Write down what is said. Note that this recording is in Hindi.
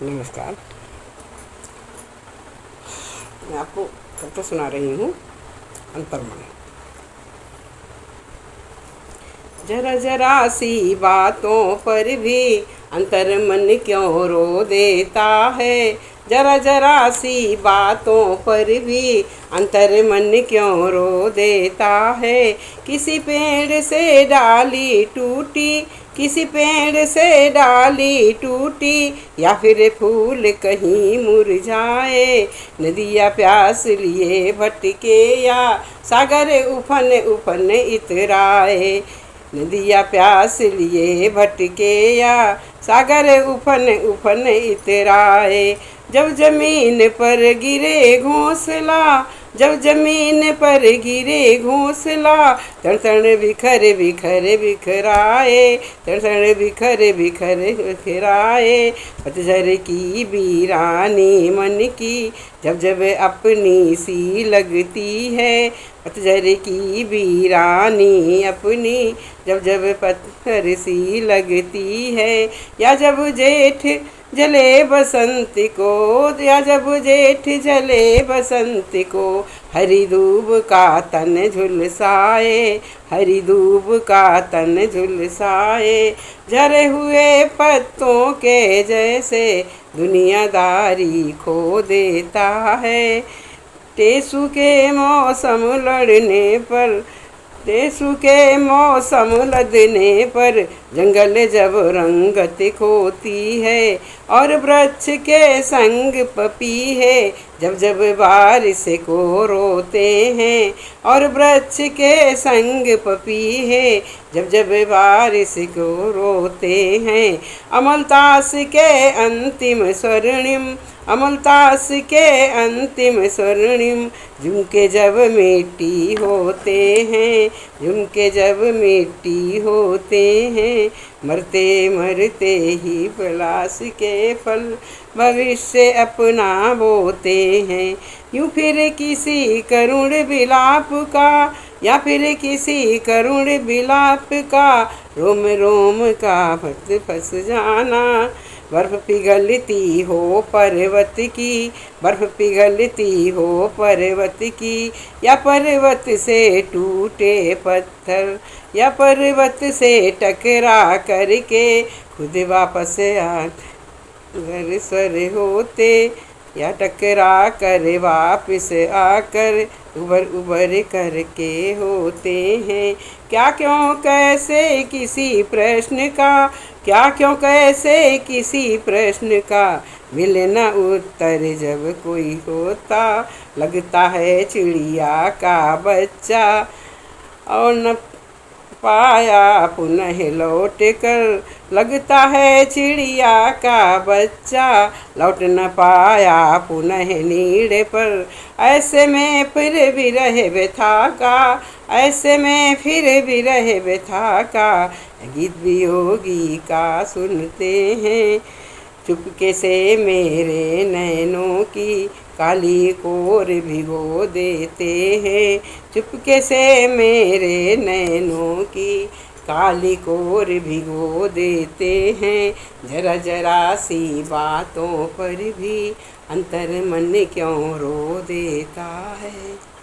नमस्कार। मैं आपको कविता सुना रही हूँ अंतर्मन। जरा जरा सी बातों पर भी अंतर्मन क्यों रो देता है। जरा जरा सी बातों पर भी अंतर्मन क्यों रो देता है। किसी पेड़ से डाली टूटी, किसी पेड़ से डाली टूटी, या फिर फूल कहीं मुरझाए। नदिया प्यास लिए भटके या सागर उफन उफन इतराए। नदिया प्यास लिए भटके या सागर उफन उफन इतराए। जब जमीन पर गिरे घोंसला, जब जमीन पर गिरे घोंसला, तण तण बिखर बिखर बिखराए। तण तण बिखर बिखर बिखराए। पतझर की वीरानी मन की जब जब अपनी सी लगती है। पतझर की वीरानी अपनी जब जब पत्थर सी लगती है। या जब जेठ जले बसंत को, या जब जेठ जले बसंत को, हरी दूब का तन झुलसाए। हरी दूब का तन झुलसाए। झरे हुए पत्तों के जैसे दुनियादारी खो देता है। टेसु के मौसम लड़ने पर, टेसु के मौसम लदने पर, जंगल जब रंगत खोती है। और वृक्ष के संग पपीहे जब जब बारिश को रोते हैं। और वृक्ष के संग पपीहे जब जब बारिश को रोते हैं। अमलतास के अंतिम स्वर्णिम, अमलतास के अंतिम स्वर्णिम झुमके जब मिट्टी होते हैं। झुमके जब मिट्टी होते हैं। मरते मरते ही पलाश के फल भविष्य अपना बोते हैं। यूँ फिर किसी करुण विलाप का, या फिर किसी करुण विलाप का, रोम रोम का फंस फंस जाना। बर्फ पिघलती हो पर्वत की, बर्फ पिघलती हो पर्वत की, या पर्वत से टूटे पत्थर, या पर्वत से टकरा करके खुद वापस आ घर स्वर होते। या टकरा कर वापस आकर उबर उबर करके होते हैं। क्या क्यों कैसे किसी प्रश्न का, क्या क्यों कैसे किसी प्रश्न का, मिले न उत्तर जब कोई होता। लगता है चिड़िया का बच्चा और न पाया पुनः लौट कर। लगता है चिड़िया का बच्चा लौट न पाया पुनः नीड़ पर। ऐसे में फिर भी रहे व्यथा का, ऐसे में फिर भी रहे व्यथा का, गीत वियोगी का सुनते हैं। चुपके से मेरे नैनों की काली कोर भिगो देते हैं। चुपके से मेरे नैनों की काली कोर भिगो देते हैं। जरा जरा सी बातों पर भी अंतर्मन क्यों रो देता है।